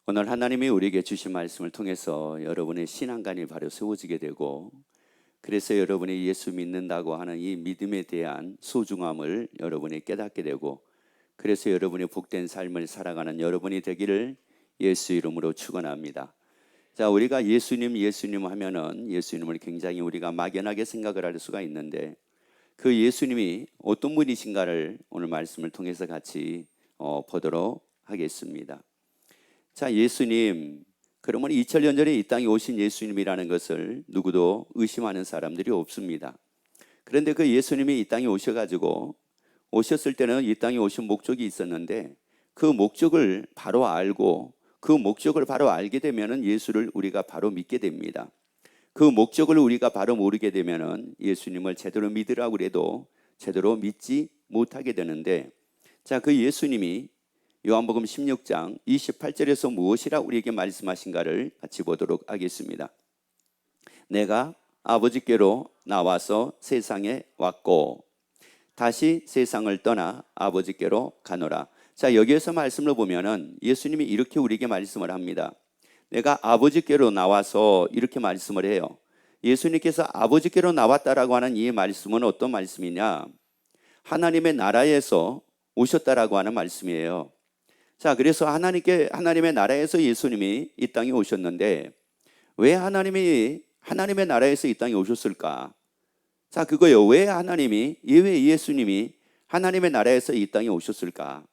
오늘 하나님이 우리에게 주신 말씀을 통해서 여러분의 신앙관이 바로 세워지게 되고, 그래서 여러분이 예수 믿는다고 하는 이 믿음에 대한 소중함을 여러분이 깨닫게 되고, 그래서 여러분이 복된 삶을 살아가는 여러분이 되기를 예수 이름으로 축원합니다. 자, 우리가 예수님 하면은 예수님을 굉장히 우리가 막연하게 생각을 할 수가 있는데, 그 예수님이 어떤 분이신가를 오늘 말씀을 통해서 같이 보도록 하겠습니다. 자, 예수님, 그러면 2000년 전에 이 땅에 오신 예수님이라는 것을 누구도 의심하는 사람들이 없습니다. 그런데 그 예수님이 이 땅에 오셨을 때는 이 땅에 오신 목적이 있었는데, 그 목적을 바로 알고 그 목적을 바로 알게 되면은 예수를 우리가 바로 믿게 됩니다. 그 목적을 우리가 바로 모르게 되면은 예수님을 제대로 믿으라고 해도 제대로 믿지 못하게 되는데, 자, 그 예수님이 요한복음 16장 28절에서 무엇이라 우리에게 말씀하신가를 같이 보도록 하겠습니다. 내가 아버지께로 나와서 세상에 왔고 다시 세상을 떠나 아버지께로 가노라. 자, 여기에서 말씀을 보면은 예수님이 이렇게 우리에게 말씀을 합니다. 내가 아버지께로 나와서 이렇게 말씀을 해요. 예수님께서 아버지께로 나왔다라고 하는 이 말씀은 어떤 말씀이냐? 하나님의 나라에서 오셨다라고 하는 말씀이에요. 자, 그래서 하나님의 나라에서 예수님이 이 땅에 오셨는데, 왜 하나님의 나라에서 이 땅에 오셨을까? 자, 그거요. 왜 예수님이 하나님의 나라에서 이 땅에 오셨을까?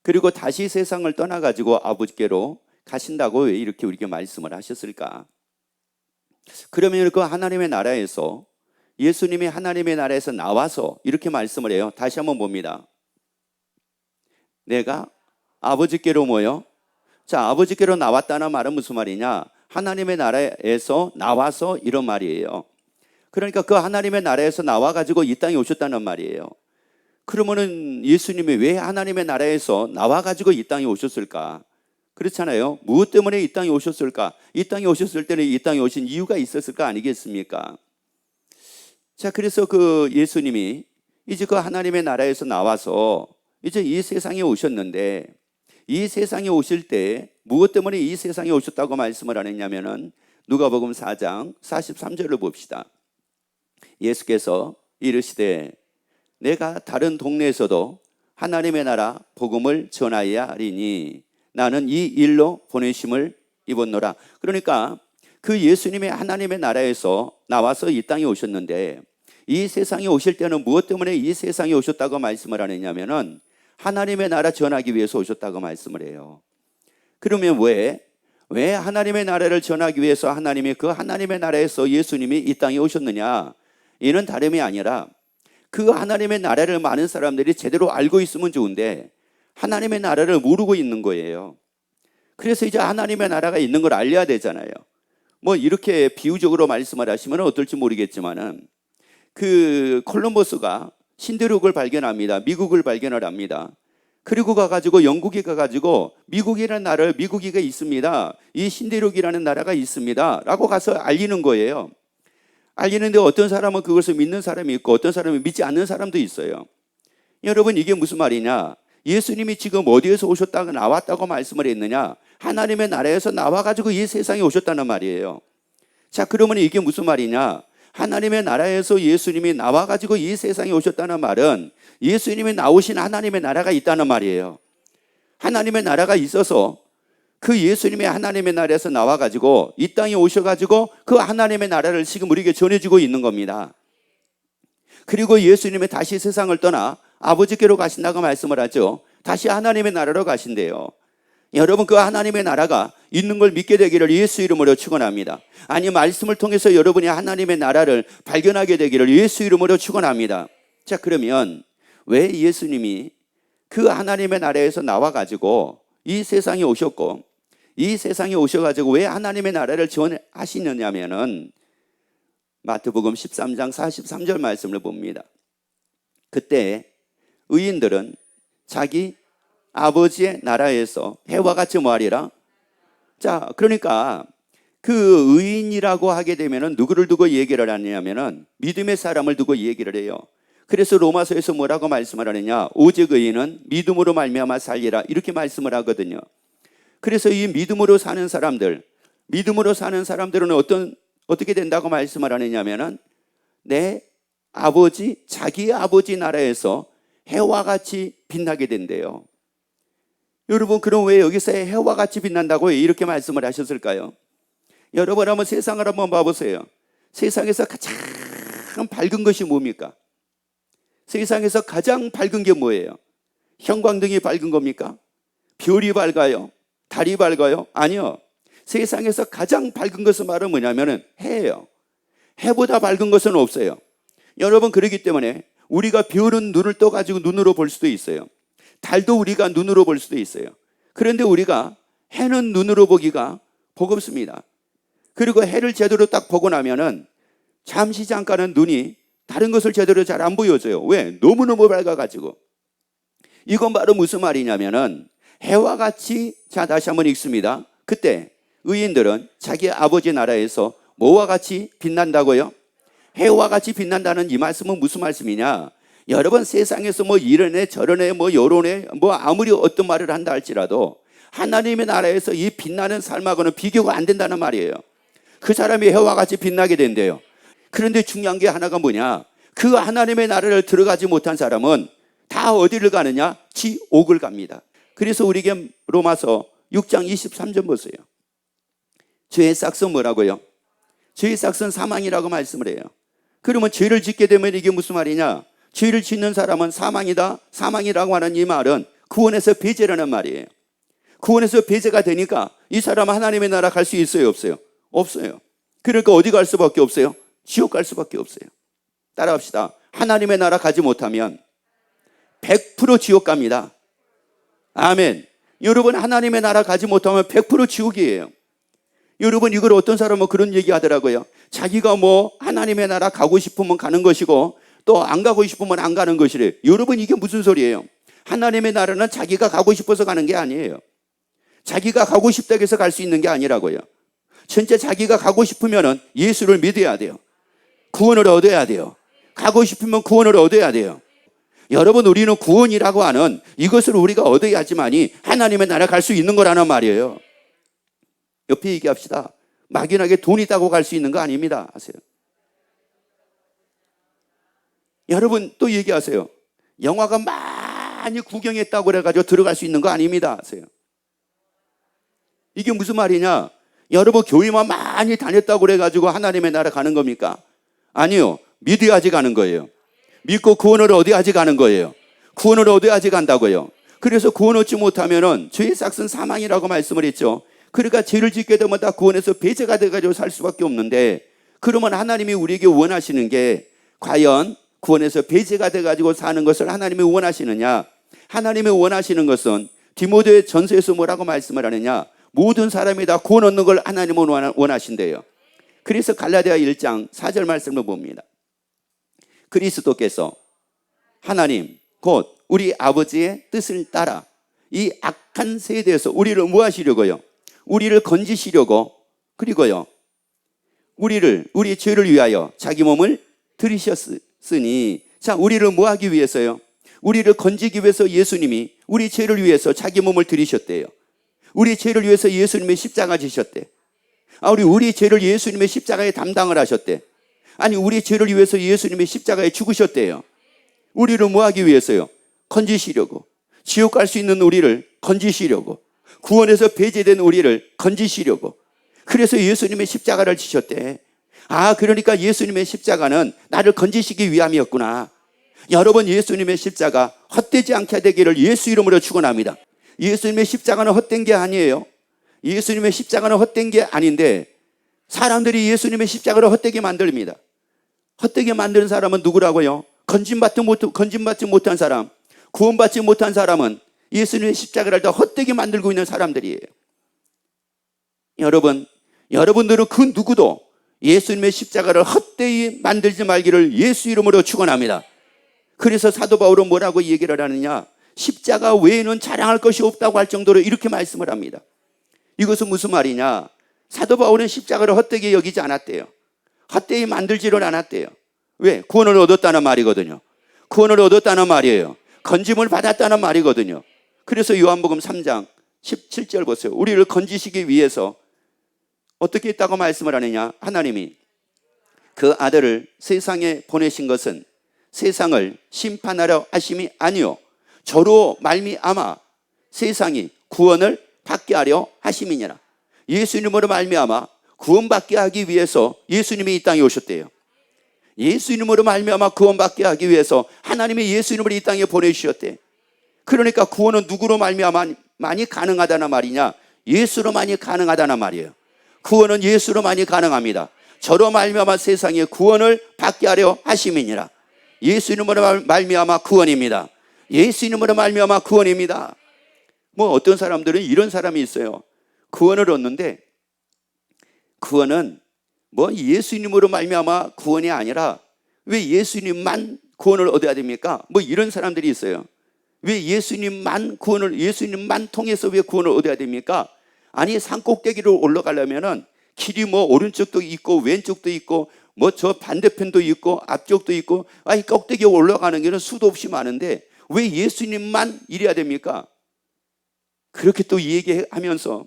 그리고 다시 세상을 떠나가지고 아버지께로 가신다고 왜 이렇게 우리에게 말씀을 하셨을까? 그러면 그 하나님의 나라에서, 예수님이 하나님의 나라에서 나와서 이렇게 말씀을 해요. 다시 한번 봅니다. 내가 아버지께로 모여. 자, 아버지께로 나왔다는 말은 무슨 말이냐? 하나님의 나라에서 나와서 이런 말이에요. 그러니까 그 하나님의 나라에서 나와가지고 이 땅에 오셨다는 말이에요. 그러면은 예수님이 왜 하나님의 나라에서 나와가지고 이 땅에 오셨을까? 그렇잖아요. 무엇 때문에 이 땅에 오셨을까? 이 땅에 오셨을 때는 이 땅에 오신 이유가 있었을 거 아니겠습니까? 자, 그래서 그 예수님이 이제 그 하나님의 나라에서 나와서 이제 이 세상에 오셨는데, 이 세상에 오실 때 무엇 때문에 이 세상에 오셨다고 말씀을 안 했냐면은 누가복음 4장 43절을 봅시다. 예수께서 이르시되 내가 다른 동네에서도 하나님의 나라 복음을 전하여야 하리니 나는 이 일로 보내심을 입었노라. 그러니까 그 예수님이 하나님의 나라에서 나와서 이 땅에 오셨는데, 이 세상에 오실 때는 무엇 때문에 이 세상에 오셨다고 말씀을 안 했냐면은 하나님의 나라 전하기 위해서 오셨다고 말씀을 해요. 그러면 왜 하나님의 나라를 전하기 위해서 하나님이 그 하나님의 나라에서 예수님이 이 땅에 오셨느냐? 이는 다름이 아니라 그 하나님의 나라를 많은 사람들이 제대로 알고 있으면 좋은데 하나님의 나라를 모르고 있는 거예요. 그래서 이제 하나님의 나라가 있는 걸 알려야 되잖아요. 뭐 이렇게 비유적으로 말씀을 하시면 어떨지 모르겠지만은, 그 콜럼버스가 신대륙을 발견합니다. 미국을 발견을 합니다. 그리고 가가지고 영국에 가가지고 미국이가 있습니다. 이 신대륙이라는 나라가 있습니다. 라고 가서 알리는 거예요. 알리는데 어떤 사람은 그것을 믿는 사람이 있고 어떤 사람은 믿지 않는 사람도 있어요. 여러분, 이게 무슨 말이냐? 예수님이 지금 어디에서 오셨다고 나왔다고 말씀을 했느냐? 하나님의 나라에서 나와가지고 이 세상에 오셨다는 말이에요. 자, 그러면 이게 무슨 말이냐? 하나님의 나라에서 예수님이 나와가지고 이 세상에 오셨다는 말은 예수님이 나오신 하나님의 나라가 있다는 말이에요. 하나님의 나라가 있어서 그 예수님이 하나님의 나라에서 나와가지고 이 땅에 오셔가지고 그 하나님의 나라를 지금 우리에게 전해주고 있는 겁니다. 그리고 예수님이 다시 세상을 떠나 아버지께로 가신다고 말씀을 하죠. 다시 하나님의 나라로 가신대요. 여러분, 그 하나님의 나라가 있는 걸 믿게 되기를 예수 이름으로 축원합니다. 아니, 말씀을 통해서 여러분이 하나님의 나라를 발견하게 되기를 예수 이름으로 축원합니다. 자, 그러면 왜 예수님이 그 하나님의 나라에서 나와가지고 이 세상에 오셨고, 이 세상에 오셔가지고 왜 하나님의 나라를 전하시느냐면은 마태복음 13장 43절 말씀을 봅니다. 그때 의인들은 자기 아버지의 나라에서 해와 같이 뭐하리라? 자, 그러니까 그 의인이라고 하게 되면은 누구를 두고 얘기를 하냐면은 믿음의 사람을 두고 얘기를 해요. 그래서 로마서에서 뭐라고 말씀을 하느냐? 오직 의인은 믿음으로 말미암아 살리라, 이렇게 말씀을 하거든요. 그래서 이 믿음으로 사는 사람들은 어떻게 된다고 말씀을 하느냐면은 내 아버지, 자기의 아버지 나라에서 해와 같이 빛나게 된대요. 여러분, 그럼 왜 여기서 해와 같이 빛난다고 이렇게 말씀을 하셨을까요? 여러분, 한번 세상을 한번 봐보세요. 세상에서 가장 밝은 것이 뭡니까? 세상에서 가장 밝은 게 뭐예요? 형광등이 밝은 겁니까? 별이 밝아요? 달이 밝아요? 아니요. 세상에서 가장 밝은 것은 바로 뭐냐면은 해예요. 해보다 밝은 것은 없어요. 여러분, 그렇기 때문에 우리가 별은 눈을 떠가지고 눈으로 볼 수도 있어요. 달도 우리가 눈으로 볼 수도 있어요. 그런데 우리가 해는 눈으로 보기가 버겁습니다. 그리고 해를 제대로 딱 보고 나면은 잠시 잠깐은 눈이 다른 것을 제대로 잘 안 보여줘요. 왜? 너무너무 밝아가지고. 이건 바로 무슨 말이냐면은 해와 같이, 자, 다시 한번 읽습니다. 그때 의인들은 자기 아버지 나라에서 뭐와 같이 빛난다고요? 해와 같이 빛난다는 이 말씀은 무슨 말씀이냐? 여러분, 세상에서 뭐 이런 애 저런 애 뭐 요런 애 뭐 아무리 어떤 말을 한다 할지라도 하나님의 나라에서 이 빛나는 삶하고는 비교가 안 된다는 말이에요. 그 사람이 해와 같이 빛나게 된대요. 그런데 중요한 게 하나가 뭐냐? 그 하나님의 나라를 들어가지 못한 사람은 다 어디를 가느냐? 지옥을 갑니다. 그래서 우리에게 로마서 6장 23절 보세요. 죄의 싹은 뭐라고요? 죄의 싹은 사망이라고 말씀을 해요. 그러면 죄를 짓게 되면 이게 무슨 말이냐? 죄를 짓는 사람은 사망이다. 사망이라고 하는 이 말은 구원에서 배제라는 말이에요. 구원에서 배제가 되니까 이 사람은 하나님의 나라 갈 수 있어요? 없어요? 없어요. 그러니까 어디 갈 수밖에 없어요? 지옥 갈 수밖에 없어요. 따라합시다. 하나님의 나라 가지 못하면 100% 지옥 갑니다. 아멘. 여러분, 하나님의 나라 가지 못하면 100% 지옥이에요. 여러분, 이걸 어떤 사람은 그런 얘기 하더라고요. 자기가 뭐 하나님의 나라 가고 싶으면 가는 것이고 또 안 가고 싶으면 안 가는 것이래. 여러분, 이게 무슨 소리예요? 하나님의 나라는 자기가 가고 싶어서 가는 게 아니에요. 자기가 가고 싶다고 해서 갈 수 있는 게 아니라고요. 진짜 자기가 가고 싶으면 예수를 믿어야 돼요. 구원을 얻어야 돼요. 가고 싶으면 구원을 얻어야 돼요. 여러분, 우리는 구원이라고 하는 이것을 우리가 얻어야지만이 하나님의 나라 갈 수 있는 거라는 말이에요. 옆에 얘기합시다. 막연하게 돈 있다고 갈 수 있는 거 아닙니다. 아세요? 여러분, 또 얘기하세요. 영화가 많이 구경했다고 그래가지고 들어갈 수 있는 거 아닙니다. 아세요? 이게 무슨 말이냐? 여러분, 교회만 많이 다녔다고 그래가지고 하나님의 나라 가는 겁니까? 아니요. 믿어야지 가는 거예요. 믿고 구원을 얻어야지 가는 거예요. 구원을 얻어야지 간다고요. 그래서 구원 얻지 못하면은 죄의 삭은 사망이라고 말씀을 했죠. 그러니까 죄를 짓게 되면 다 구원에서 배제가 돼가지고 살 수밖에 없는데, 그러면 하나님이 우리에게 원하시는 게 과연 구원에서 배제가 돼가지고 사는 것을 하나님이 원하시느냐? 하나님이 원하시는 것은 디모데 전서에서 뭐라고 말씀을 하느냐? 모든 사람이 다 구원 얻는 걸 하나님은 원하신대요. 그래서 갈라디아 1장 4절 말씀을 봅니다. 그리스도께서 하나님 곧 우리 아버지의 뜻을 따라 이 악한 세대에서 우리를 뭐 하시려고요? 우리를 건지시려고, 그리고요 우리 죄를 위하여 자기 몸을 들이셨으니, 자, 우리를 뭐 하기 위해서요? 우리를 건지기 위해서 예수님이 우리 죄를 위해서 자기 몸을 들이셨대요. 우리 죄를 위해서 예수님의 십자가 지셨대. 우리 죄를 예수님의 십자가에 담당을 하셨대. 아니, 우리 죄를 위해서 예수님의 십자가에 죽으셨대요. 우리를 뭐 하기 위해서요? 건지시려고. 지옥 갈 수 있는 우리를 건지시려고. 구원에서 배제된 우리를 건지시려고. 그래서 예수님의 십자가를 지셨대. 그러니까 예수님의 십자가는 나를 건지시기 위함이었구나. 여러분, 예수님의 십자가 헛되지 않게 되기를 예수 이름으로 축원합니다. 예수님의 십자가는 헛된 게 아니에요. 예수님의 십자가는 헛된 게 아닌데 사람들이 예수님의 십자가를 헛되게 만듭니다. 헛되게 만드는 사람은 누구라고요? 건짐받지 못한 사람, 구원받지 못한 사람은 예수님의 십자가를 다 헛되게 만들고 있는 사람들이에요. 여러분들은 그 누구도 예수님의 십자가를 헛되이 만들지 말기를 예수 이름으로 축원합니다. 그래서 사도 바울은 뭐라고 얘기를 하느냐? 십자가 외에는 자랑할 것이 없다고 할 정도로 이렇게 말씀을 합니다. 이것은 무슨 말이냐? 사도 바울은 십자가를 헛되게 여기지 않았대요. 헛되이 만들지를 않았대요. 왜? 구원을 얻었다는 말이거든요. 구원을 얻었다는 말이에요. 건짐을 받았다는 말이거든요. 그래서 요한복음 3장 17절 보세요. 우리를 건지시기 위해서 어떻게 했다고 말씀을 하느냐. 하나님이 그 아들을 세상에 보내신 것은 세상을 심판하려 하심이 아니요 저로 말미암아 세상이 구원을 받게 하려 하심이니라. 예수님으로 말미암아 구원받게 하기 위해서 예수님이 이 땅에 오셨대요. 예수님으로 말미암아 구원받게 하기 위해서 하나님이 예수님을 이 땅에 보내주셨대. 그러니까 구원은 누구로 말미암아만이 가능하다는 말이냐? 예수로만이 가능하다는 말이에요. 구원은 예수로만이 가능합니다. 저로 말미암아 세상에 구원을 받게 하려 하심이니라. 예수님으로 말미암아 구원입니다. 예수님으로 말미암아 구원입니다. 뭐 어떤 사람들은 이런 사람이 있어요. 구원을 얻는데 구원은 뭐 예수님으로 말미암아 구원이 아니라 왜 예수님만 구원을 얻어야 됩니까? 뭐 이런 사람들이 있어요. 왜 예수님만 통해서 왜 구원을 얻어야 됩니까? 아니 산꼭대기로 올라가려면은 길이 뭐 오른쪽도 있고 왼쪽도 있고 뭐 저 반대편도 있고 앞쪽도 있고 아니 꼭대기에 올라가는 길은 수도 없이 많은데 왜 예수님만 이래야 됩니까? 그렇게 또 얘기하면서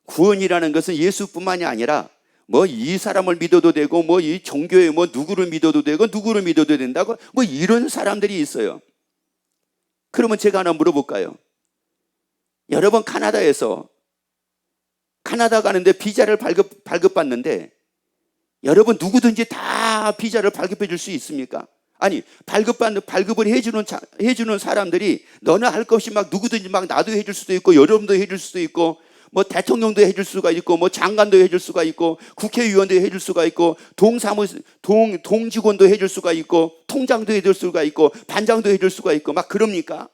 구원이라는 것은 예수뿐만이 아니라 뭐 이 사람을 믿어도 되고 뭐 이 종교에 뭐 누구를 믿어도 되고 누구를 믿어도 된다고 뭐 이런 사람들이 있어요. 그러면 제가 하나 물어볼까요? 여러분 카나다 가는데 비자를 발급받는데 여러분 누구든지 다 비자를 발급해 줄 수 있습니까? 아니 발급을 해주는 사람들이 너는 할 것 없이 막 누구든지 막 나도 해줄 수도 있고 여러분도 해줄 수도 있고 뭐 대통령도 해줄 수가 있고 뭐 장관도 해줄 수가 있고 국회의원도 해줄 수가 있고 동직원도 해줄 수가 있고 통장도 해줄 수가 있고 반장도 해줄 수가 있고 막 그럽니까?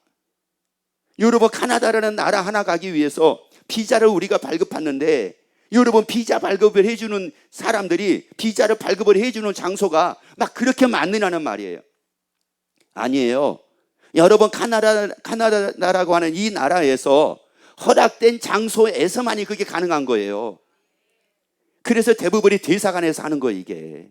여러분 카나다라는 나라 하나 가기 위해서 비자를 우리가 발급받는데 여러분 비자 발급을 해주는 사람들이 비자를 발급을 해주는 장소가 막 그렇게 많느냐는 말이에요. 아니에요. 여러분 카나다라고 하는 이 나라에서 허락된 장소에서만이 그게 가능한 거예요. 그래서 대부분이 대사관에서 하는 거예요 이게.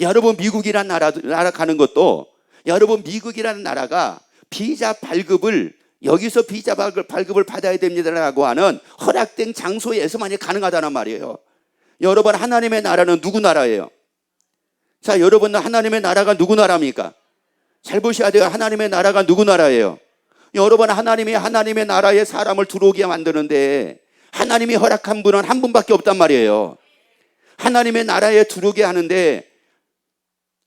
여러분 미국이라는 나라 가는 것도 여러분 미국이라는 나라가 비자 발급을 여기서 비자 발급을 받아야 됩니다라고 하는 허락된 장소에서만이 가능하다는 말이에요. 여러분 하나님의 나라는 누구 나라예요? 자, 여러분 하나님의 나라가 누구 나라입니까? 잘 보셔야 돼요. 하나님의 나라가 누구 나라예요? 여러분 하나님의 나라에 사람을 들어오게 만드는데 하나님이 허락한 분은 한 분밖에 없단 말이에요. 하나님의 나라에 들어오게 하는데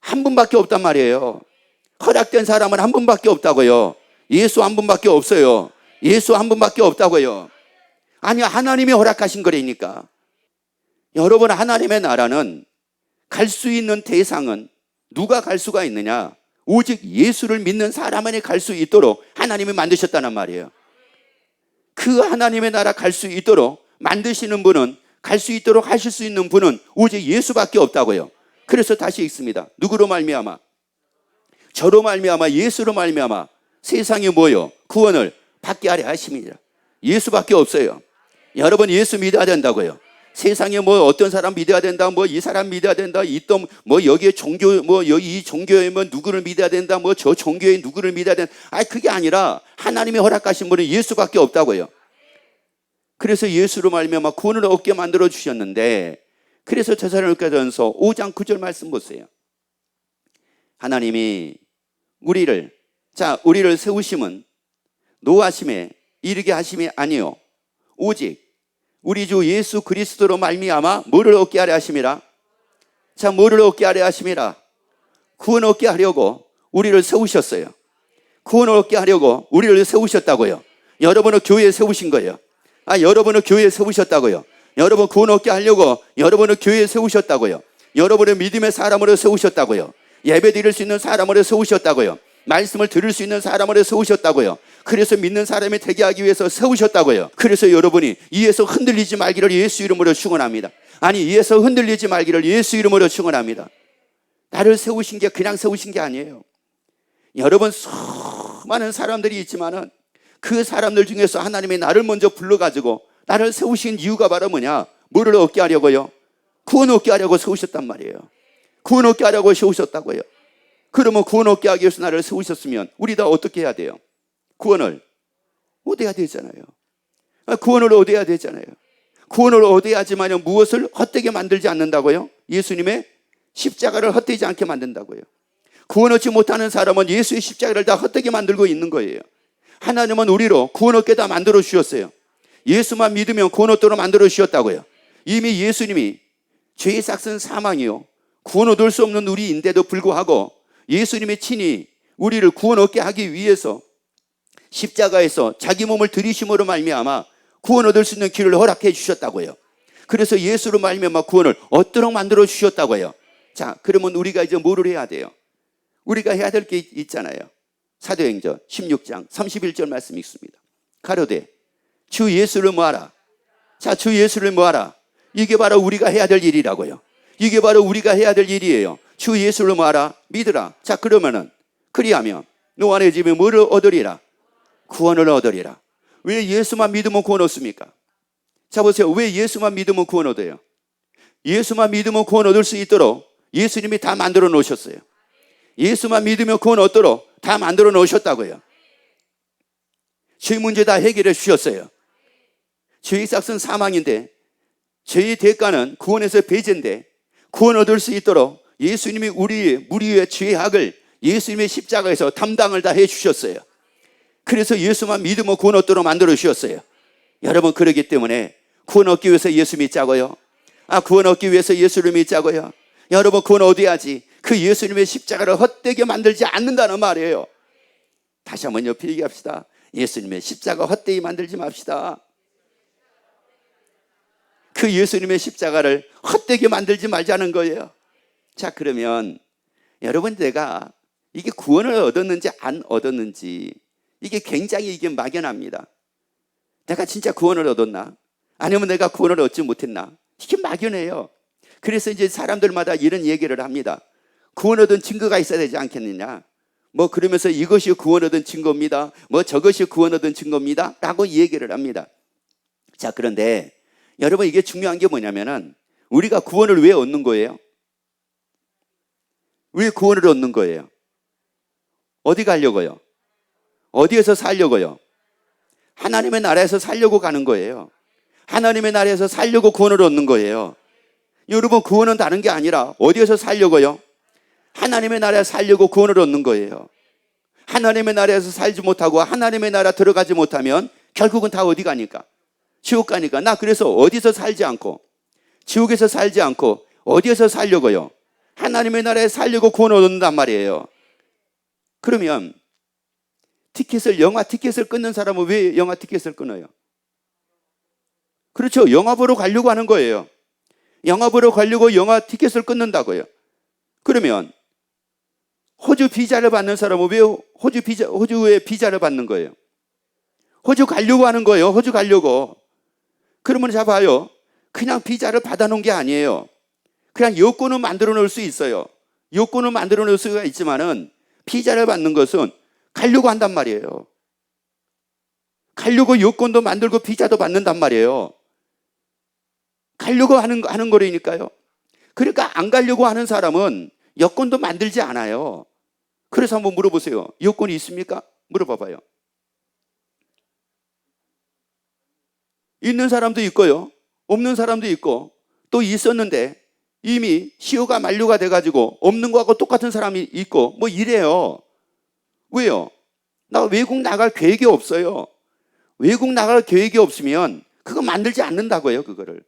한 분밖에 없단 말이에요. 허락된 사람은 한 분밖에 없다고요. 예수 한 분밖에 없어요. 예수 한 분밖에 없다고요. 아니 하나님이 허락하신 거라니까. 여러분 하나님의 나라는 갈 수 있는 대상은 누가 갈 수가 있느냐? 오직 예수를 믿는 사람만이 갈 수 있도록 하나님이 만드셨다는 말이에요. 그 하나님의 나라 갈 수 있도록 만드시는 분은 갈 수 있도록 하실 수 있는 분은 오직 예수밖에 없다고요. 그래서 다시 읽습니다. 누구로 말미암아? 저로 말미암아 예수로 말미암아 세상이 뭐요? 구원을 받게 하려 하심이니라. 예수밖에 없어요. 여러분 예수 믿어야 된다고요. 세상에 뭐 어떤 사람 믿어야 된다, 뭐 이 사람 믿어야 된다, 뭐 여기에 종교, 뭐 여기 이 종교에 뭐 누구를 믿어야 된다, 뭐 저 종교에 누구를 믿어야 된다. 아니 그게 아니라 하나님이 허락하신 분은 예수밖에 없다고요. 그래서 예수로 말미암아 구원을 얻게 만들어 주셨는데, 그래서 데살로니가전서 5장 9절 말씀 보세요. 하나님이 우리를 세우심은 노하심에 이르게 하심이 아니요 오직 우리 주 예수 그리스도로 말미암아 뭐를 얻게 하려 하심이라? 자, 뭐를 얻게 하려 하심이라? 구원 얻게 하려고 우리를 세우셨어요. 구원을 얻게 하려고 우리를 세우셨다고요. 여러분을 교회에 세우신 거예요. 여러분을 교회에 세우셨다고요. 여러분 구원 얻게 하려고 여러분을 교회에 세우셨다고요. 여러분을 믿음의 사람으로 세우셨다고요. 예배 드릴 수 있는 사람으로 세우셨다고요. 말씀을 들을 수 있는 사람으로 세우셨다고요. 그래서 믿는 사람이 되게 하기 위해서 세우셨다고요. 그래서 여러분이 이에서 흔들리지 말기를 예수 이름으로 축원합니다. 아니 이에서 흔들리지 말기를 예수 이름으로 축원합니다. 나를 세우신 게 그냥 세우신 게 아니에요. 여러분 수많은 사람들이 있지만은 그 사람들 중에서 하나님이 나를 먼저 불러가지고 나를 세우신 이유가 바로 뭐냐? 뭐를 얻게 하려고요? 구원 얻게 하려고 세우셨단 말이에요. 구원 얻게 하려고 세우셨다고요. 그러면 구원 얻게 하기 위해서 나를 세우셨으면 우리 다 어떻게 해야 돼요? 구원을 얻어야 되잖아요. 구원을 얻어야 되잖아요. 구원을 얻어야지만 무엇을 헛되게 만들지 않는다고요? 예수님의 십자가를 헛되지 않게 만든다고요. 구원 얻지 못하는 사람은 예수의 십자가를 다 헛되게 만들고 있는 거예요. 하나님은 우리로 구원 얻게 다 만들어 주셨어요. 예수만 믿으면 구원 얻도록 만들어 주셨다고요. 이미 예수님이 죄의 삭은 사망이요, 구원 얻을 수 없는 우리인데도 불구하고 예수님의 친히 우리를 구원 얻게 하기 위해서 십자가에서 자기 몸을 들이심으로 말미암아 구원 얻을 수 있는 길을 허락해 주셨다고요. 그래서 예수로 말미암아 구원을 얻도록 만들어 주셨다고요. 자, 그러면 우리가 이제 뭐를 해야 돼요? 우리가 해야 될 게 있잖아요. 사도행전 16장 31절 말씀이 있습니다. 가로되 주 예수를 모아라. 자, 주 예수를 모아라. 이게 바로 우리가 해야 될 일이라고요. 이게 바로 우리가 해야 될 일이에요. 주 예수를 모아라. 믿으라. 자, 그러면은 그리하면 너 안에 집에 뭐를 얻으리라? 구원을 얻으리라. 왜 예수만 믿으면 구원 얻습니까? 자, 보세요. 왜 예수만 믿으면 구원 얻어요? 예수만 믿으면 구원 얻을 수 있도록 예수님이 다 만들어 놓으셨어요. 예수만 믿으면 구원 얻도록 다 만들어 놓으셨다고요. 죄 문제 다 해결해 주셨어요. 죄의 삭은 사망인데 죄의 대가는 구원에서 배제인데 구원 얻을 수 있도록 예수님이 우리의 죄악을 예수님의 십자가에서 담당을 다 해주셨어요. 그래서 예수만 믿으면 구원 얻도록 만들어 주셨어요. 여러분, 그러기 때문에 구원 얻기 위해서 예수 믿자고요. 구원 얻기 위해서 예수를 믿자고요. 여러분, 구원 얻어야지 그 예수님의 십자가를 헛되게 만들지 않는다는 말이에요. 다시 한번 옆에 얘기합시다. 예수님의 십자가 헛되게 만들지 맙시다. 그 예수님의 십자가를 헛되게 만들지 말자는 거예요. 자, 그러면 여러분, 내가 이게 구원을 얻었는지 안 얻었는지 이게 굉장히 이게 막연합니다. 내가 진짜 구원을 얻었나? 아니면 내가 구원을 얻지 못했나? 이게 막연해요. 그래서 이제 사람들마다 이런 얘기를 합니다. 구원 얻은 증거가 있어야 되지 않겠느냐? 뭐 그러면서 이것이 구원 얻은 증거입니다. 뭐 저것이 구원 얻은 증거입니다. 라고 얘기를 합니다. 자, 그런데 여러분, 이게 중요한 게 뭐냐면은 우리가 구원을 왜 얻는 거예요? 왜 구원을 얻는 거예요? 어디 가려고요? 어디에서 살려고요? 하나님의 나라에서 살려고 가는 거예요. 하나님의 나라에서 살려고 구원을 얻는 거예요. 여러분, 구원은 다른 게 아니라 어디에서 살려고요? 하나님의 나라에 살려고 구원을 얻는 거예요. 하나님의 나라에서 살지 못하고 하나님의 나라 들어가지 못하면 결국은 다 어디 가니까? 지옥 가니까. 나 그래서 어디서 살지 않고 지옥에서 살지 않고 어디에서 살려고요? 하나님의 나라에 살려고 구원을 얻는단 말이에요. 그러면 영화 티켓을 끊는 사람은 왜 영화 티켓을 끊어요? 그렇죠. 영화 보러 가려고 하는 거예요. 영화 보러 가려고 영화 티켓을 끊는다고요. 그러면 호주 비자를 받는 사람은 왜 호주의 비자를 받는 거예요? 호주 가려고 하는 거예요. 호주 가려고. 그러면 자 봐요. 그냥 비자를 받아놓은 게 아니에요. 그냥 여권을 만들어 놓을 수 있어요. 여권을 만들어 놓을 수가 있지만은 비자를 받는 것은 가려고 한단 말이에요. 가려고 여권도 만들고 비자도 받는단 말이에요. 가려고 하는 거라니까요. 그러니까 안 가려고 하는 사람은 여권도 만들지 않아요. 그래서 한번 물어보세요. 여권이 있습니까? 물어봐봐요. 있는 사람도 있고요. 없는 사람도 있고 또 있었는데 이미 시효가 만료가 돼가지고 없는 거하고 똑같은 사람이 있고 뭐 이래요. 왜요? 나 외국 나갈 계획이 없어요. 외국 나갈 계획이 없으면 그거 만들지 않는다고요, 그거를.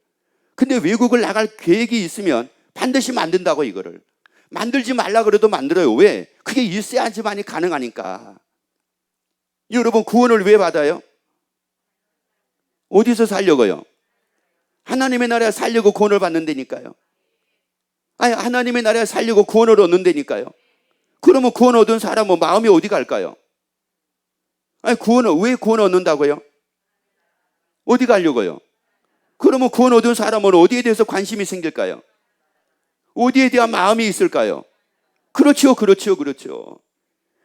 근데 외국을 나갈 계획이 있으면 반드시 만든다고, 이거를. 만들지 말라 그래도 만들어요. 왜? 그게 있어야지만이 가능하니까. 여러분, 구원을 왜 받아요? 어디서 살려고요? 하나님의 나라에 살려고 구원을 받는다니까요. 아니, 하나님의 나라에 살려고 구원을 얻는다니까요. 그러면 구원 얻은 사람은 마음이 어디 갈까요? 아니, 왜 구원 얻는다고요? 어디 가려고요? 그러면 구원 얻은 사람은 어디에 대해서 관심이 생길까요? 어디에 대한 마음이 있을까요? 그렇죠.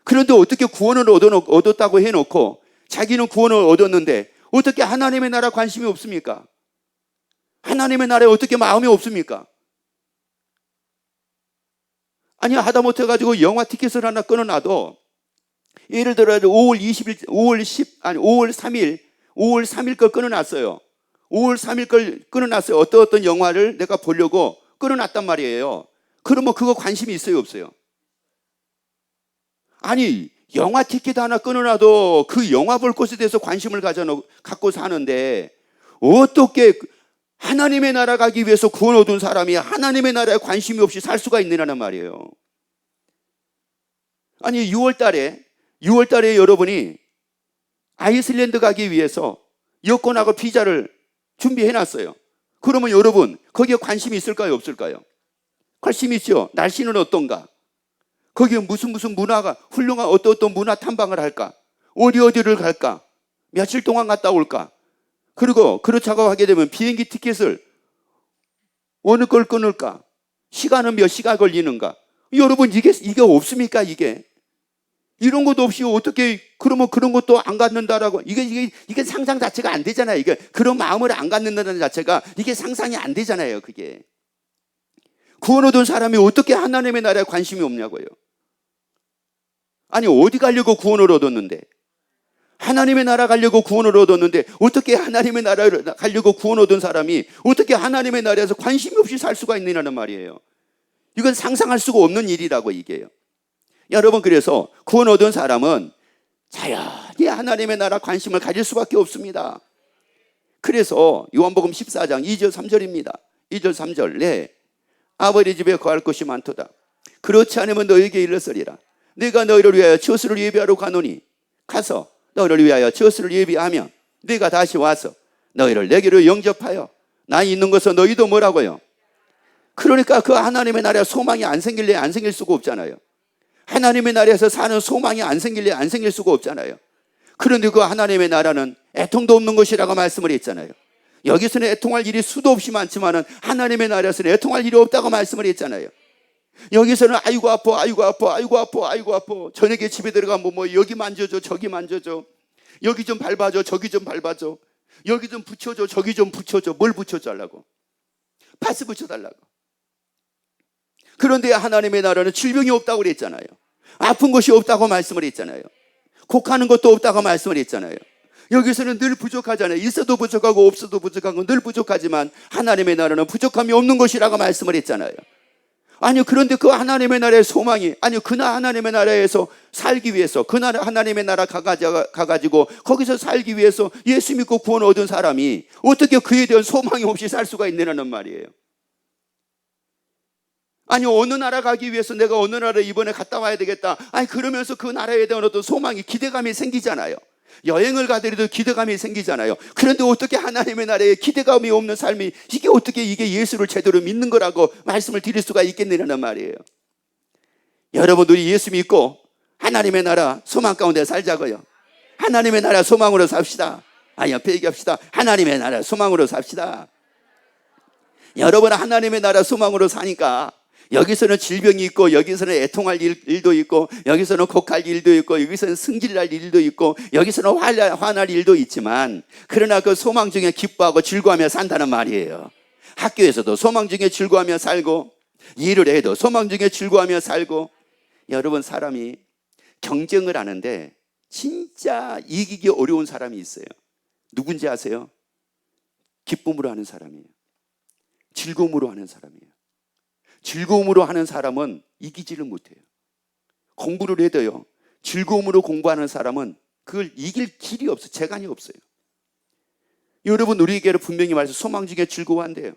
그런데 어떻게 구원을 얻었다고 해놓고 자기는 구원을 얻었는데 어떻게 하나님의 나라 관심이 없습니까? 하나님의 나라에 어떻게 마음이 없습니까? 아니, 하다못해 가지고 영화 티켓을 하나 끊어놔도 예를 들어 5월 3일 5월 3일 걸 끊어놨어요. 5월 3일 걸 끊어놨어요. 어떤 영화를 내가 보려고 끊어놨단 말이에요. 그러면 그거 관심이 있어요, 없어요? 아니, 영화 티켓 하나 끊어놔도 그 영화 볼 것에 대해서 관심을 갖고 사는데 어떻게 하나님의 나라 가기 위해서 구원 얻은 사람이 하나님의 나라에 관심이 없이 살 수가 있느냐는 말이에요. 아니, 6월 달에 여러분이 아이슬란드 가기 위해서 여권하고 비자를 준비해놨어요. 그러면 여러분 거기에 관심이 있을까요, 없을까요? 관심이 있죠. 날씨는 어떤가? 거기에 무슨 문화가 훌륭한 어떤 문화 탐방을 할까? 어디를 갈까? 며칠 동안 갔다 올까? 그리고 그렇다고 하게 되면 비행기 티켓을 어느 걸 끊을까? 시간은 몇 시간 걸리는가? 여러분 이게 없습니까? 이게 이런 것도 없이 어떻게 그러면 그런 것도 안 갖는다라고 이게 상상 자체가 안 되잖아요. 이게 그런 마음을 안 갖는다는 자체가 이게 상상이 안 되잖아요. 그게 구원 얻은 사람이 어떻게 하나님의 나라에 관심이 없냐고요. 아니, 어디 가려고 구원을 얻었는데, 하나님의 나라 가려고 구원을 얻었는데 어떻게 하나님의 나라를 가려고 구원 얻은 사람이 어떻게 하나님의 나라에서 관심이 없이 살 수가 있느냐는 말이에요. 이건 상상할 수가 없는 일이라고 이게요. 여러분, 그래서 구원 얻은 사람은 자연히 하나님의 나라 관심을 가질 수밖에 없습니다. 그래서 요한복음 14장 2절 3절입니다. 2절 3절 네, 아버지 집에 거할 것이 많도다. 그렇지 않으면 너에게 일렀으리라. 내가 너희를 위하여 처소를 예비하러 가노니 가서 너희를 위하여 처소를 예비하면 네가 다시 와서 너희를 내게로 영접하여 나 있는 것은 너희도 뭐라고요? 그러니까 그 하나님의 나라에 소망이 안 생길래 안 생길 수가 없잖아요. 하나님의 나라에서 사는 소망이 안 생길래 안 생길 수가 없잖아요. 그런데 그 하나님의 나라는 애통도 없는 것이라고 말씀을 했잖아요. 여기서는 애통할 일이 수도 없이 많지만 하나님의 나라에서는 애통할 일이 없다고 말씀을 했잖아요. 여기서는 아이고 아파 저녁에 집에 들어가면 뭐 여기 만져줘 저기 만져줘 여기 좀 밟아줘 저기 좀 밟아줘 여기 좀 붙여줘 저기 좀 붙여줘. 뭘 붙여달라고? 파스 붙여달라고. 그런데 하나님의 나라는 질병이 없다고 그랬잖아요. 아픈 것이 없다고 말씀을 했잖아요. 곡하는 것도 없다고 말씀을 했잖아요. 여기서는 늘 부족하잖아요. 있어도 부족하고 없어도 부족하고 늘 부족하지만 하나님의 나라는 부족함이 없는 것이라고 말씀을 했잖아요. 아니, 그런데 그 하나님의 나라의 소망이, 아니, 그날 하나님의 나라에서 살기 위해서, 그날 하나님의 나라 가가지고 거기서 살기 위해서 예수 믿고 구원 얻은 사람이 어떻게 그에 대한 소망이 없이 살 수가 있느냐는 말이에요. 아니, 어느 나라 가기 위해서 내가 어느 나라에 이번에 갔다 와야 되겠다. 아니, 그러면서 그 나라에 대한 어떤 소망이, 기대감이 생기잖아요. 여행을 가더라도 기대감이 생기잖아요. 그런데 어떻게 하나님의 나라에 기대감이 없는 삶이 이게 예수를 제대로 믿는 거라고 말씀을 드릴 수가 있겠느냐는 말이에요. 여러분들이 예수 믿고 하나님의 나라 소망 가운데 살자고요. 하나님의 나라 소망으로 삽시다. 옆에 얘기합시다. 하나님의 나라 소망으로 삽시다. 여러분, 하나님의 나라 소망으로 사니까 여기서는 질병이 있고 여기서는 애통할 일도 있고 여기서는 곡할 일도 있고 여기서는 승질날 일도 있고 여기서는 화날 일도 있지만 그러나 그 소망 중에 기뻐하고 즐거워하며 산다는 말이에요. 학교에서도 소망 중에 즐거워하며 살고 일을 해도 소망 중에 즐거워하며 살고. 여러분, 사람이 경쟁을 하는데 진짜 이기기 어려운 사람이 있어요. 누군지 아세요? 기쁨으로 하는 사람이에요. 즐거움으로 하는 사람이에요. 즐거움으로 하는 사람은 이기지를 못해요. 공부를 해도요, 즐거움으로 공부하는 사람은 그걸 이길 길이 없어요. 재간이 없어요. 여러분, 우리에게는 분명히 말해서 소망 중에 즐거워한대요.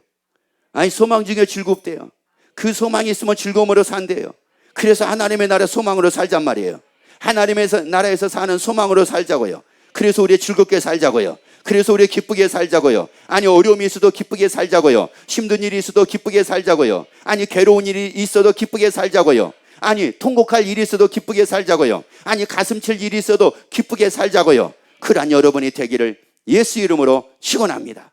아니, 소망 중에 즐겁대요. 그 소망이 있으면 즐거움으로 산대요. 그래서 하나님의 나라 소망으로 살잔 말이에요. 하나님의 나라에서 사는 소망으로 살자고요. 그래서 우리 즐겁게 살자고요. 그래서 우리 기쁘게 살자고요. 아니, 어려움이 있어도 기쁘게 살자고요. 힘든 일이 있어도 기쁘게 살자고요. 아니, 괴로운 일이 있어도 기쁘게 살자고요. 아니, 통곡할 일이 있어도 기쁘게 살자고요. 아니, 가슴 칠 일이 있어도 기쁘게 살자고요. 그러한 여러분이 되기를 예수 이름으로 축원합니다.